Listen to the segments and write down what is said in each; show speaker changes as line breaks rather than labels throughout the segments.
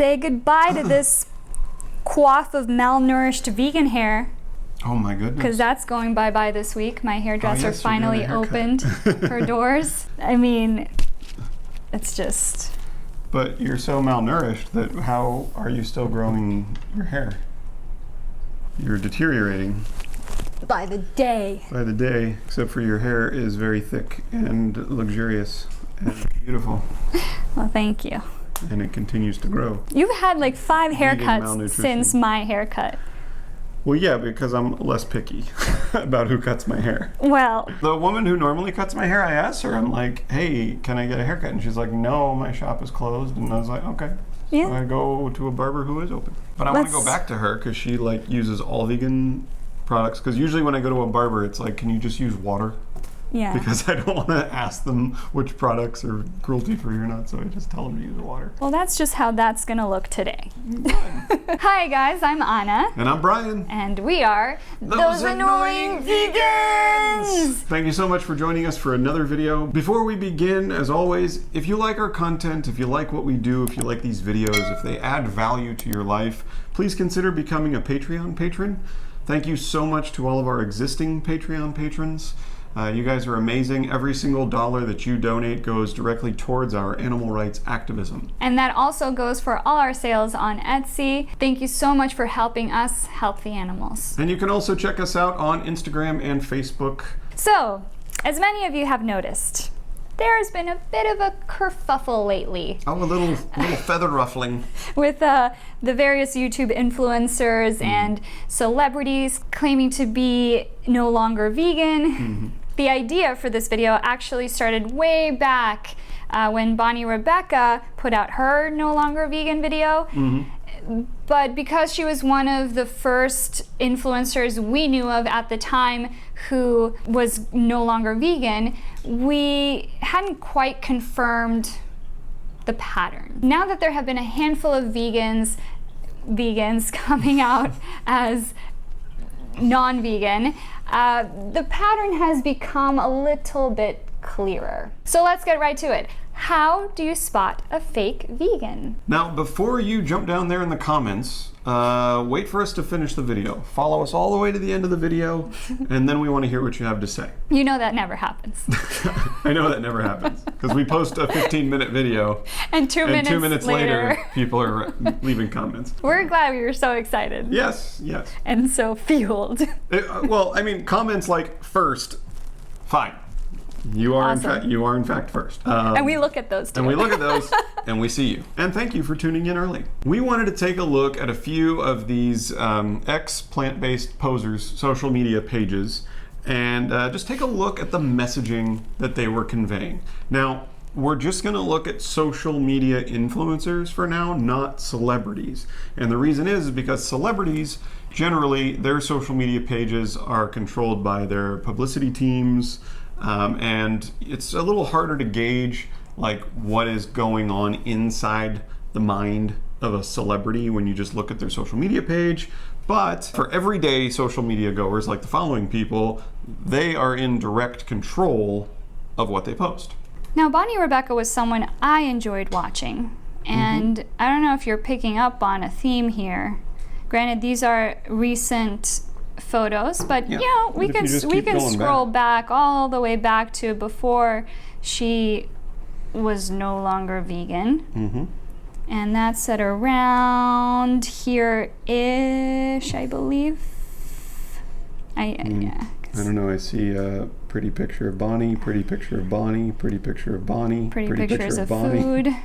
say goodbye to this coif of malnourished vegan hair.
Oh my goodness.
Because that's going bye-bye this week. My hairdresser finally opened her doors. I mean, it's just...
But you're so malnourished that how are you still growing your hair? You're deteriorating.
By the day.
By the day, except for your hair is very thick and luxurious and beautiful.
Well, thank you.
And it continues to grow.
You've had like 5 haircuts since my haircut.
Well, yeah, because I'm less picky about who cuts my hair.
Well,
the woman who normally cuts my hair, I asked her, I'm like, hey, can I get a haircut? And she's like, no, my shop is closed. And I was like, okay.
Yeah.
So I go to a barber who is open. But I want to go back to her because she like uses all vegan products. Because usually when I go to a barber, it's like, can you just use water?
Yeah.
Because I don't want to ask them which products are cruelty-free or not, so I just tell them to use water.
Well, that's just how that's going to look today. Hi guys, I'm Anna.
And I'm Brian.
And we are Those Annoying Vegans!
Thank you so much for joining us for another video. Before we begin, as always, if you like our content, if you like what we do, if you like these videos, if they add value to your life, please consider becoming a Patreon patron. Thank you so much to all of our existing Patreon patrons. You guys are amazing. Every single dollar that you donate goes directly towards our animal rights activism.
And that also goes for all our sales on Etsy. Thank you so much for helping us help the animals.
And you can also check us out on Instagram and Facebook.
So, as many of you have noticed, there has been a bit of a kerfuffle lately.
Oh, a little feather ruffling.
With the various YouTube influencers and celebrities claiming to be no longer vegan. The idea for this video actually started way back when Bonnie Rebecca put out her no longer vegan video. But because she was one of the first influencers we knew of at the time who was no longer vegan, we hadn't quite confirmed the pattern. Now that there have been a handful of vegans coming out as non-vegan, the pattern has become a little bit clearer. So let's get right to it. How do you spot a fake vegan?
Now, before you jump down there in the comments, wait for us to finish the video. Follow us all the way to the end of the video, and then we want to hear what you have to say.
You know that never happens.
I know that never happens, because we post a 15-minute video,
and 2 minutes
later, people are leaving comments.
We're glad we were so excited.
Yes, yes.
And so fueled.
Well, I mean, comments like first, fine. You are in fact first.
And we look at those too.
And we look at those and we see you. And thank you for tuning in early. We wanted to take a look at a few of these ex-plant-based posers' social media pages and just take a look at the messaging that they were conveying. Now, we're just going to look at social media influencers for now, not celebrities. And the reason is because celebrities, generally, their social media pages are controlled by their publicity teams, and it's a little harder to gauge like what is going on inside the mind of a celebrity when you just look at their social media page. But for everyday social media goers like the following people, they are in direct control of what they post.
Now, Bonnie Rebecca was someone I enjoyed watching, and I don't know if you're picking up on a theme here. Granted, these are recent photos, but you know, we can scroll back all the way back to before she was no longer vegan. And that's at around here-ish, I believe. I don't
know, I see a pretty picture of Bonnie, pretty picture of Bonnie, pretty picture of Bonnie,
pretty pictures of food.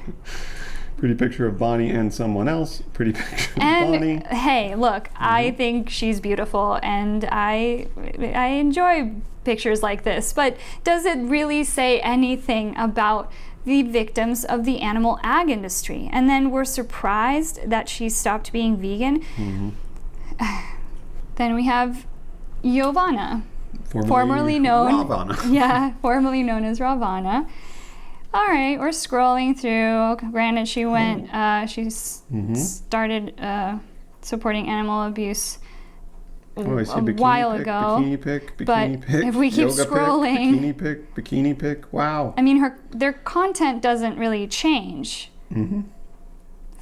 Pretty picture of Bonnie and someone else. Pretty picture of Bonnie.
Hey, look, I think she's beautiful, and I enjoy pictures like this. But does it really say anything about the victims of the animal ag industry? And then we're surprised that she stopped being vegan. Then we have Giovanna, formerly known as Ravana. All right, we're scrolling through. Granted, she went, started supporting animal abuse a while ago.
Bikini pic,
but if we keep scrolling,
bikini pic, wow.
I mean, their content doesn't really change.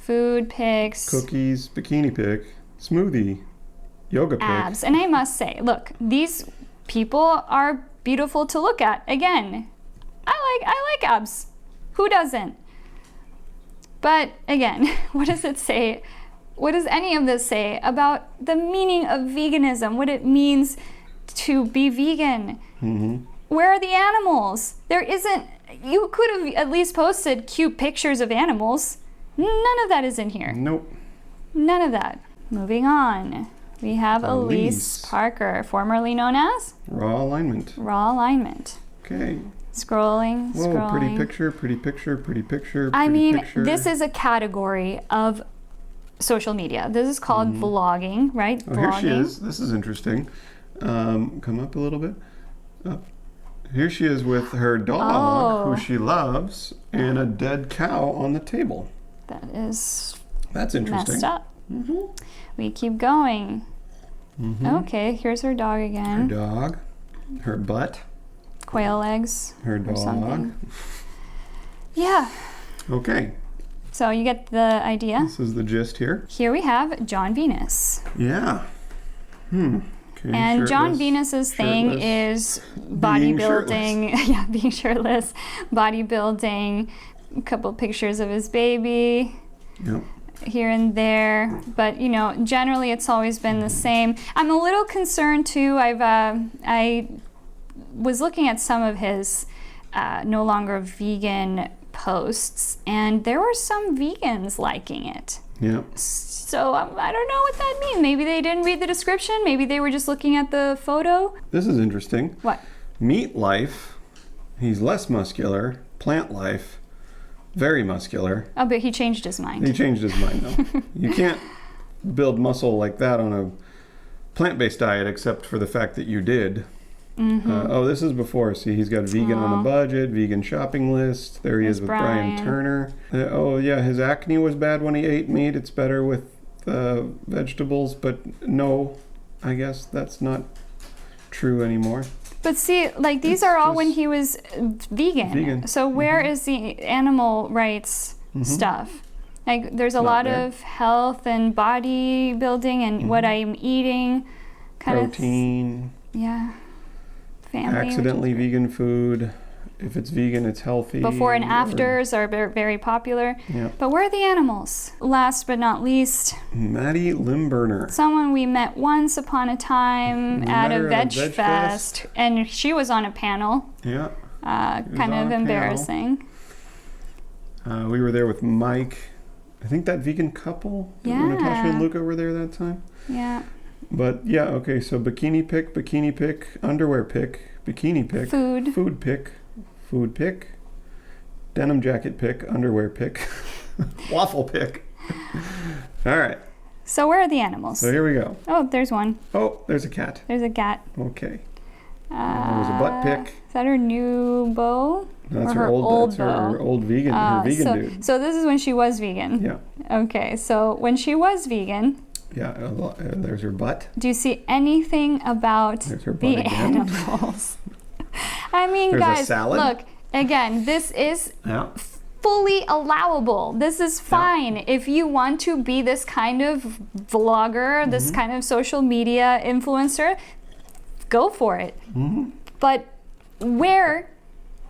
Food pics.
Cookies, bikini pic, smoothie, yoga pic.
Abs. And I must say, look, these people are beautiful to look at. Again, I like abs. Who doesn't? But again, what does it say? What does any of this say about the meaning of veganism? What it means to be vegan? Where are the animals? There isn't. You could have at least posted cute pictures of animals. None of that is in here.
Nope.
None of that. Moving on. We have Elise Parker, formerly known as
Raw alignment.
Raw Alignment.
Okay.
Scrolling.
Whoa, pretty picture, pretty picture, pretty picture.
I mean,
picture.
this is a category of social media. This is called vlogging, right?
Oh, here she is. This is interesting. Come up a little bit. Up. Here she is with her dog, who she loves, and a dead cow on the table.
That's
interesting.
Messed up. We keep going. Okay, here's her dog again.
Her dog, her butt,
quail eggs,
her dog.
Yeah.
Okay.
So you get the idea.
This is the gist here.
Here we have John Venus.
Yeah. Okay,
and John Venus's thing is bodybuilding. Yeah, being shirtless, bodybuilding. A couple pictures of his baby.
Yep.
Here and there, but you know, generally it's always been the same. I'm a little concerned too. I was looking at some of his no longer vegan posts, and there were some vegans liking it.
Yeah.
So I don't know what that means. Maybe they didn't read the description. Maybe they were just looking at the photo.
This is interesting.
What?
Meat life. He's less muscular. Plant life. Very muscular.
Oh, but he changed his mind.
He changed his mind, though. You can't build muscle like that on a plant-based diet, except for the fact that you did. Oh, this is before. See, he's got vegan on a budget, vegan shopping list. There he is with Brian Turner. Oh, yeah, his acne was bad when he ate meat. It's better with vegetables, but no, I guess that's not true anymore.
But see, like these are all when he was vegan. So where is the animal rights stuff? Like there's a lot of health and bodybuilding and what I'm eating.
Protein.
Yeah. Family.
Accidentally vegan food. If it's vegan, it's healthy.
Before and afters are very popular.
Yeah.
But where are the animals? Last but not least,
Maddie Limburner.
someone we met once upon a time at a veg fest, and she was on a panel.
Yeah.
Kind of embarrassing.
We were there with Mike. I think that vegan couple.
Yeah.
Natasha and Luca were there that time.
Yeah.
But yeah, okay, so bikini pic, underwear pic, bikini pic, food pic, denim jacket pic, underwear pic, waffle pic. All right.
So where are the animals?
So here we go.
Oh, there's one.
Oh, there's a cat.
There's a cat.
Okay. There's a butt pic.
Is that her new beau?
That's
or
her old vegan, her vegan dude.
So this is when she was vegan.
Yeah.
Okay, so when she was vegan.
Yeah, there's her butt.
Do you see anything about the animals? I mean,
there's
guys,
a salad.
look, again, this is fully allowable. This is fine. If you want to be this kind of vlogger, this kind of social media influencer, go for it. But where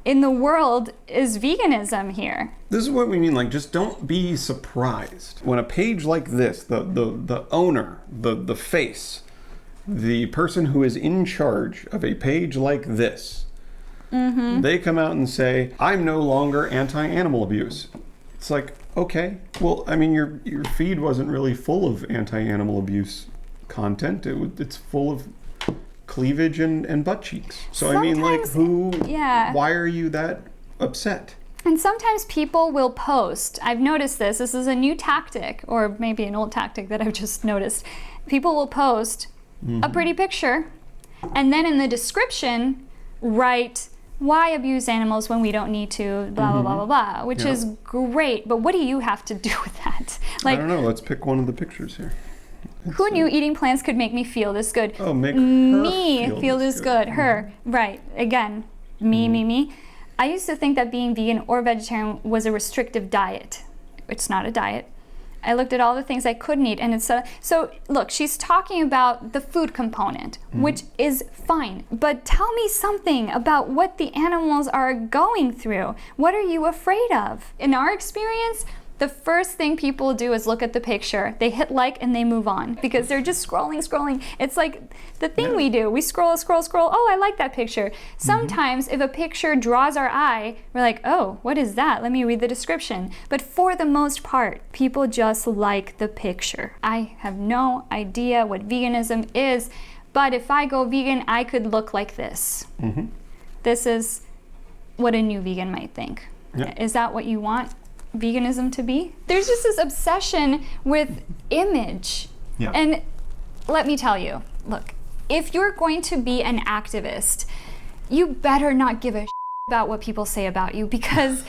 in the world is veganism here?
This is what we mean, like, just don't be surprised. When a page like this, the owner, the face, the person who is in charge of a page like this, they come out and say, I'm no longer anti-animal abuse. It's like, okay, well, I mean, your feed wasn't really full of anti-animal abuse content. It's full of cleavage and butt cheeks. So I mean, like, why are you that upset?
And sometimes people will post, I've noticed this is a new tactic, or maybe an old tactic that I've just noticed. People will post a pretty picture, and then in the description write, why abuse animals when we don't need to, blah, blah, blah, blah, blah, which is great, but what do you have to do with that? Like,
I don't know, let's pick one of the pictures here.
Who knew eating plants could make me feel this good?
Oh, make
me feel this good. Her, right, again, me. I used to think that being vegan or vegetarian was a restrictive diet. It's not a diet. I looked at all the things I couldn't eat, and it's so look, she's talking about the food component, which is fine, but tell me something about what the animals are going through. What are you afraid of? In our experience, the first thing people do is look at the picture. They hit like and they move on because they're just scrolling. It's like the thing we do. We scroll. Oh, I like that picture. Sometimes if a picture draws our eye, we're like, oh, what is that? Let me read the description. But for the most part, people just like the picture. I have no idea what veganism is, but if I go vegan, I could look like this. This is what a new vegan might think. Is that what you want veganism to be? There's just this obsession with image. And let me tell you, look, if you're going to be an activist, you better not give a shit about what people say about you, because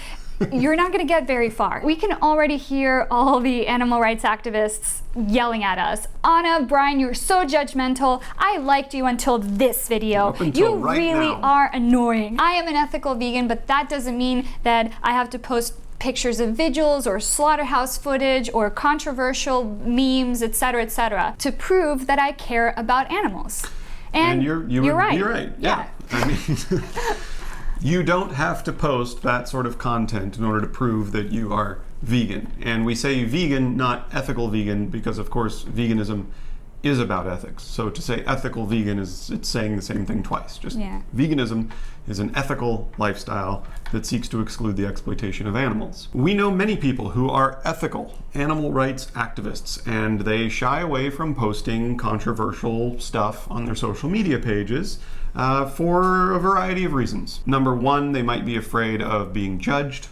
you're not going to get very far. We can already hear all the animal rights activists yelling at us. Anna, Brian, you're so judgmental. I liked you until this video. You really are annoying. I am an ethical vegan, but that doesn't mean that I have to post pictures of vigils or slaughterhouse footage or controversial memes, etc., to prove that I care about animals. And you're right.
You're right. Yeah. I mean, you don't have to post that sort of content in order to prove that you are vegan. And we say vegan, not ethical vegan, because of course veganism is about ethics. So to say ethical vegan it's saying the same thing twice. Just veganism is an ethical lifestyle that seeks to exclude the exploitation of animals. We know many people who are ethical animal rights activists, and they shy away from posting controversial stuff on their social media pages for a variety of reasons. Number one, they might be afraid of being judged.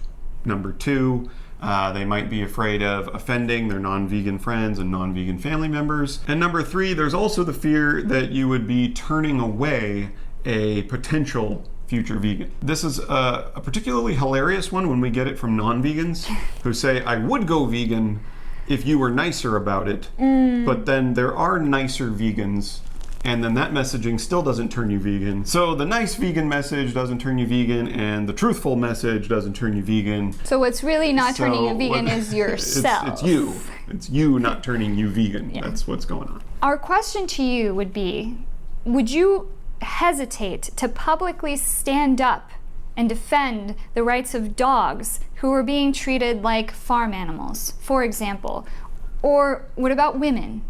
Number two, they might be afraid of offending their non-vegan friends and non-vegan family members. And number three, there's also the fear that you would be turning away a potential future vegan. This is a particularly hilarious one when we get it from non-vegans who say, I would go vegan if you were nicer about it, but then there are nicer vegans, and then that messaging still doesn't turn you vegan. So the nice vegan message doesn't turn you vegan, and the truthful message doesn't turn you vegan.
So what's really not turning you vegan is yourself.
It's you. It's you not turning you vegan. That's what's going on.
Our question to you would be, would you hesitate to publicly stand up and defend the rights of dogs who are being treated like farm animals, for example? Or what about women?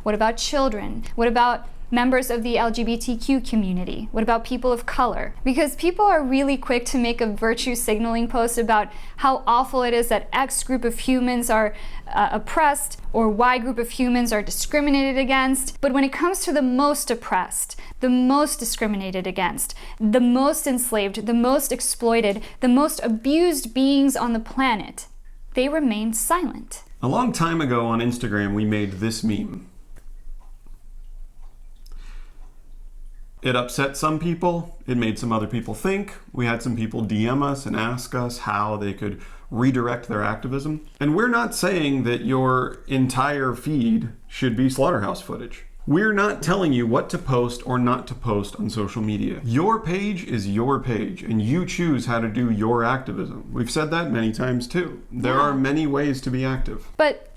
What about children? What about members of the LGBTQ community? What about people of color? Because people are really quick to make a virtue signaling post about how awful it is that X group of humans are oppressed or Y group of humans are discriminated against. But when it comes to the most oppressed, the most discriminated against, the most enslaved, the most exploited, the most abused beings on the planet, they remain silent.
A long time ago on Instagram, we made this meme. It upset some people, it made some other people think. We had some people DM us and ask us how they could redirect their activism. And we're not saying that your entire feed should be slaughterhouse footage. We're not telling you what to post or not to post on social media. Your page is your page, and you choose how to do your activism. We've said that many times too. There are many ways to be active.
But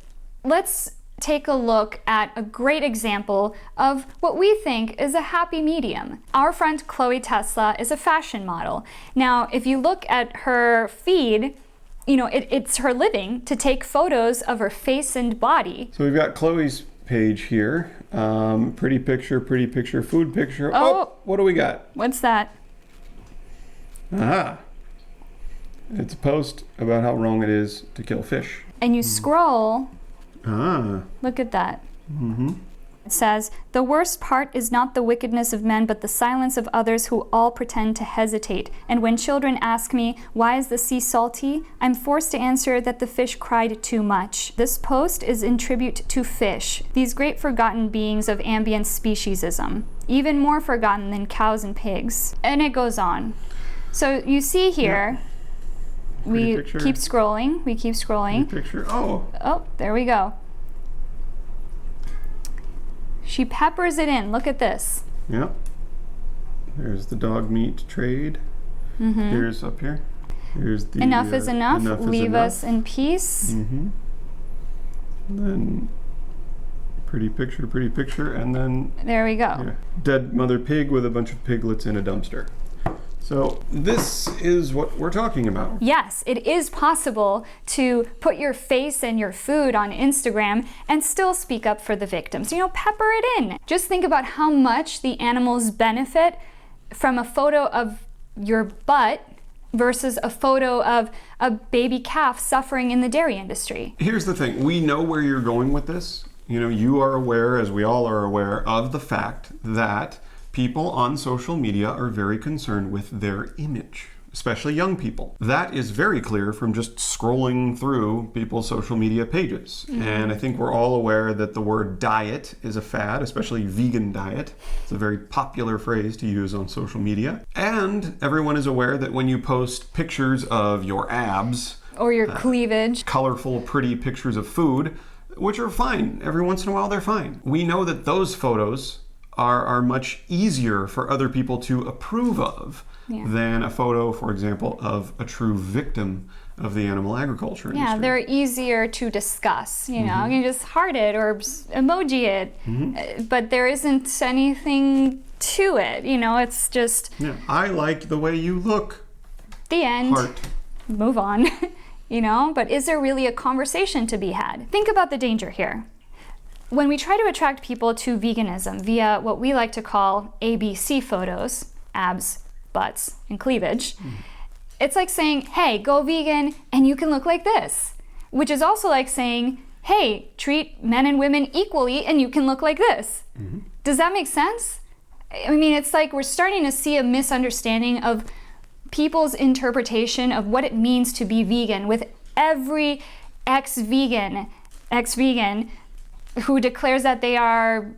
let's take a look at a great example of what we think is a happy medium. Our friend Chloe Tesla is a fashion model. Now, if you look at her feed, you know, it's her living to take photos of her face and body.
So we've got Chloe's page here. Pretty picture, food picture.
Oh,
what do we got?
What's that?
Aha. It's a post about how wrong it is to kill fish.
And you scroll.
Look
at that. It says, the worst part is not the wickedness of men, but the silence of others who all pretend to hesitate. And when children ask me, why is the sea salty? I'm forced to answer that the fish cried too much. This post is in tribute to fish, these great forgotten beings of ambient speciesism, even more forgotten than cows and pigs. And it goes on. So you see here, we keep scrolling,
Picture.
Oh, there we go. She peppers it in. Look at this.
Yep. There's the dog meat trade. Here's up here. Here's the
enough is enough. Leave us in peace.
And then pretty picture, and then
There we go.
yeah, dead mother pig with a bunch of piglets in a dumpster. So this is what we're talking about.
Yes, it is possible to put your face and your food on Instagram and still speak up for the victims. You know, pepper it in. Just think about how much the animals benefit from a photo of your butt versus a photo of a baby calf suffering in the dairy industry.
Here's the thing, we know where you're going with this. You know, you are aware, as we all are aware, of the fact that people on social media are very concerned with their image, especially young people. That is very clear from just scrolling through people's social media pages. And I think we're all aware that the word diet is a fad, especially vegan diet. It's a very popular phrase to use on social media. And everyone is aware that when you post pictures of your abs,
Or your cleavage.
colorful, pretty pictures of food, which are fine. Every once in a while, they're fine. We know that those photos are much easier for other people to approve of than a photo, for example, of a true victim of the animal agriculture industry.
Yeah, they're easier to discuss. You know, you can just heart it or emoji it, but there isn't anything to it. You know, it's just
Yeah, I like the way you look.
the end.
Heart.
Move on. You know, but is there really a conversation to be had? Think about the danger here. When we try to attract people to veganism via what we like to call ABC photos, abs, butts, and cleavage, it's like saying, hey, go vegan and you can look like this. Which is also like saying, hey, treat men and women equally and you can look like this. Does that make sense? I mean, it's like we're starting to see a misunderstanding of people's interpretation of what it means to be vegan, with every ex-vegan who declares that they are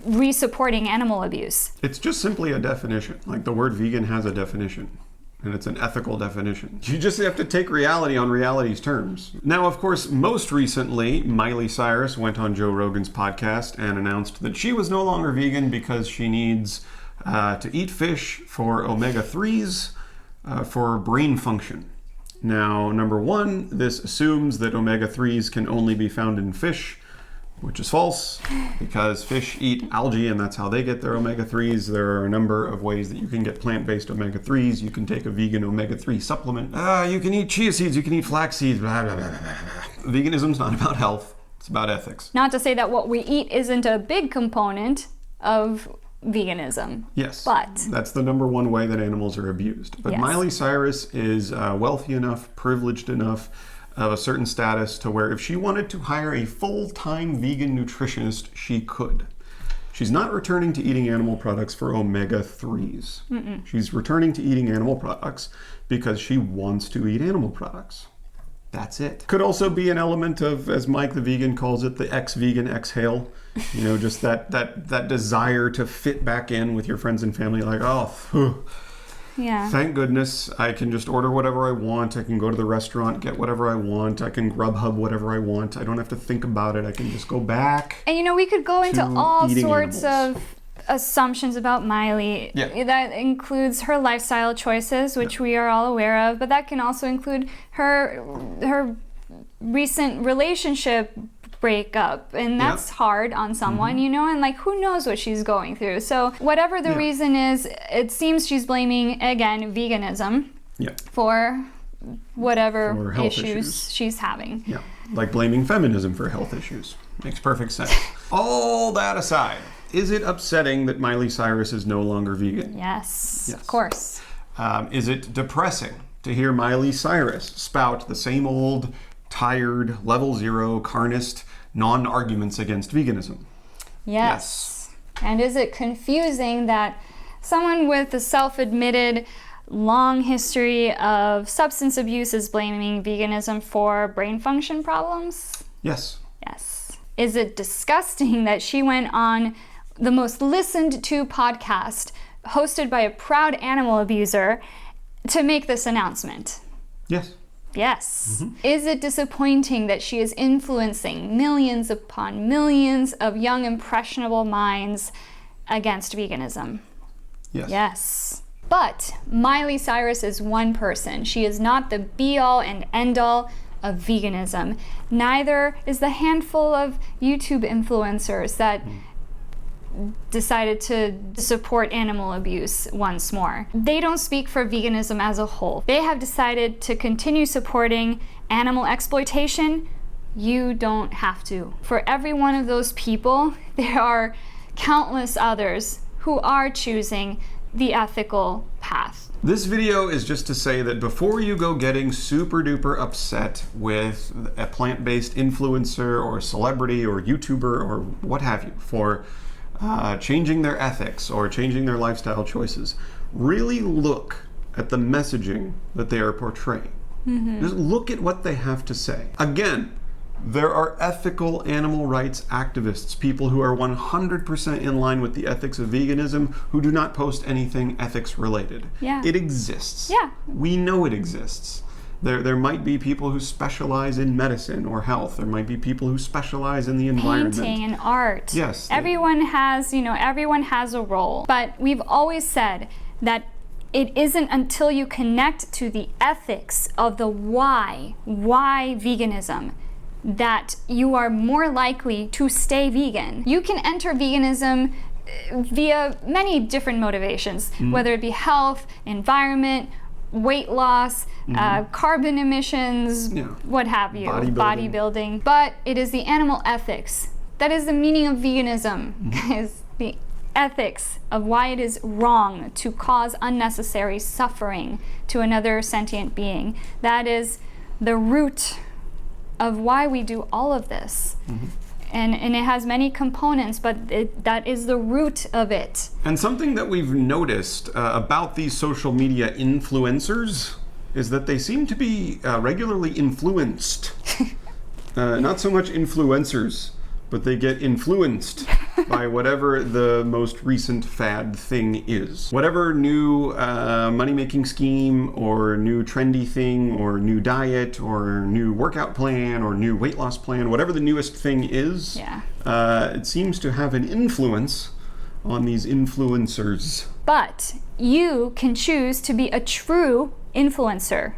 re-supporting animal abuse.
It's just simply a definition. Like the word vegan has a definition, and it's an ethical definition. You just have to take reality on reality's terms. Now, of course, most recently, Miley Cyrus went on Joe Rogan's podcast and announced that she was no longer vegan because she needs to eat fish for omega-3s for brain function. Now, number one, this assumes that omega-3s can only be found in fish, which is false, because fish eat algae and that's how they get their omega-3s. There are a number of ways that you can get plant-based omega-3s. You can take a vegan omega-3 supplement. You can eat chia seeds, you can eat flax seeds, blah, blah, blah, blah, blah. Veganism's not about health, it's about ethics.
Not to say that what we eat isn't a big component of veganism.
Yes,
but
that's the number one way that animals are abused. But
yes.
Miley Cyrus is wealthy enough, privileged enough, of a certain status to where if she wanted to hire a full-time vegan nutritionist, she could. She's not returning to eating animal products for omega-3s. She's returning to eating animal products because she wants to eat animal products. That's it. Could also be an element of, as Mike the vegan calls it, the ex-vegan exhale. You know, just that desire to fit back in with your friends and family, like, oh,
yeah.
thank goodness I can just order whatever I want. I can go to the restaurant, get whatever I want. I can Grubhub whatever I want. I don't have to think about it. I can just go back.
And you know, we could go into all
eating
sorts
animals.
of assumptions about Miley.
Yeah.
That includes her lifestyle choices, which we are all aware of, but that can also include her recent relationship breakup, and that's hard on someone, you know, and like who knows what she's going through. So whatever the reason is, it seems she's blaming again veganism for whatever
For health
issues she's having.
Yeah, like blaming feminism for health issues. Makes perfect sense. All that aside, is it upsetting that Miley Cyrus is no longer vegan?
Yes. Of course.
Is it depressing to hear Miley Cyrus spout the same old, tired, level zero, carnist, non-arguments against veganism?
Yes. And is it confusing that someone with a self-admitted long history of substance abuse is blaming veganism for brain function problems?
Yes.
Yes. Is it disgusting that she went on the most listened to podcast hosted by a proud animal abuser to make this announcement?
Yes.
Yes. Is it disappointing that she is influencing millions upon millions of young, impressionable minds against veganism?
Yes.
Yes. But Miley Cyrus is one person. She is not the be-all and end-all of veganism. Neither is the handful of YouTube influencers that decided to support animal abuse once more. They don't speak for veganism as a whole. They have decided to continue supporting animal exploitation. You don't have to. For every one of those people, there are countless others who are choosing the ethical path.
This video is just to say that before you go getting super duper upset with a plant-based influencer or celebrity or YouTuber or what have you for changing their ethics or changing their lifestyle choices, really look at the messaging that they are portraying. Just look at what they have to say. Again, there are ethical animal rights activists, people who are 100% in line with the ethics of veganism, who do not post anything ethics related.
Yeah.
It exists.
Yeah.
We know it exists. There might be people who specialize in medicine or health. There might be people who specialize in the environment.
Painting and art.
Yes.
Everyone has, everyone has a role. But we've always said that it isn't until you connect to the ethics of the why veganism, that you are more likely to stay vegan. You can enter veganism via many different motivations, whether it be health, environment, weight loss, carbon emissions, what have you, bodybuilding. But it is the animal ethics. That is the meaning of veganism, is the ethics of why it is wrong to cause unnecessary suffering to another sentient being. That is the root of why we do all of this. And it has many components, but that is the root of it.
And something that we've noticed about these social media influencers is that they seem to be regularly influenced. Not so much influencers, but they get influenced by whatever the most recent fad thing is. Whatever new money-making scheme or new trendy thing or new diet or new workout plan or new weight loss plan, whatever the newest thing is, it seems to have an influence on these influencers.
But you can choose to be a true influencer.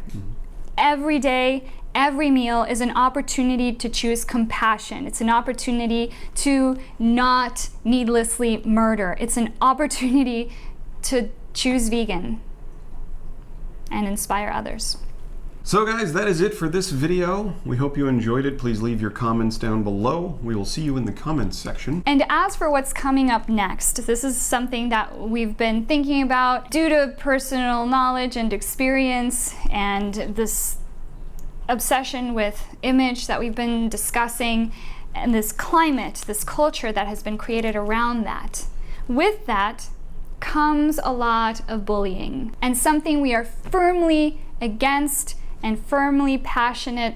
Every day, every meal is an opportunity to choose compassion. It's an opportunity to not needlessly murder. It's an opportunity to choose vegan and inspire others.
So guys, that is it for this video. We hope you enjoyed it. Please leave your comments down below. We will see you in the comments section.
And as for what's coming up next, this is something that we've been thinking about due to personal knowledge and experience and this obsession with image that we've been discussing, and this climate, this culture that has been created around that. With that comes a lot of bullying, and something we are firmly against and firmly passionate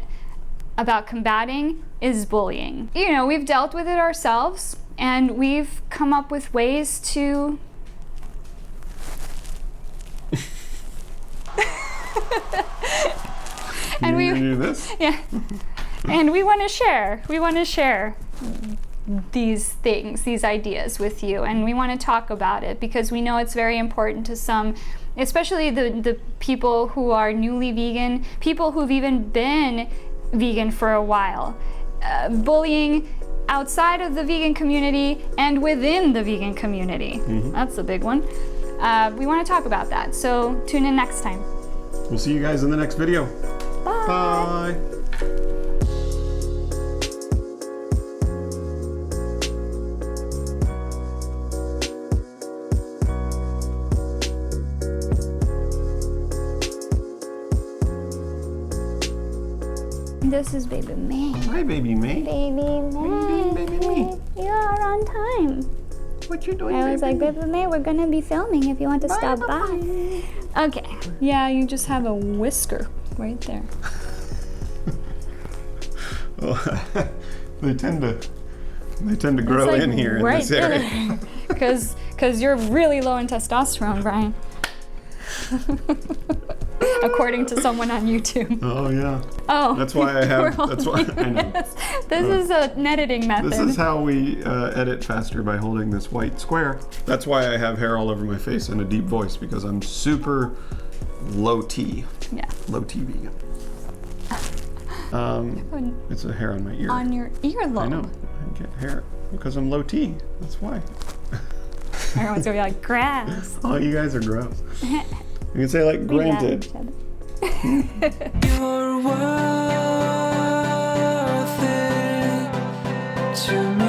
about combating is bullying. We've dealt with it ourselves, and we've come up with ways to and we
do this?
Yeah. And we want to share. We want to share these things, these ideas with you, and we want to talk about it because we know it's very important to some, especially the people who are newly vegan, people who've even been vegan for a while. Bullying outside of the vegan community and within the vegan community. That's a big one. We want to talk about that, so tune in next time.
We'll see you guys in the next video.
Bye.
Bye.
This is Baby May.
Hi, Baby May.
Baby May.
Baby May.
You are on time.
What you doing,
I was like, Baby May, we're gonna be filming if you want to stop by. Okay. Yeah, you just have a whisker right there.
Well, they tend to grow in here in this area.
Because you're really low in testosterone, Brian. According to someone on YouTube.
Oh yeah.
Oh.
That's why I have. That's why I know.
Yes. This is an editing method.
This is how we edit faster, by holding this white square. That's why I have hair all over my face and a deep voice, because I'm super low T.
Yeah.
Low T vegan. It's a hair on my ear.
On your earlobe.
I know. I get hair because I'm low T. That's why.
Everyone's gonna be like, grass.
Oh, you guys are gross. You can say like, granted.
You're worth it to me.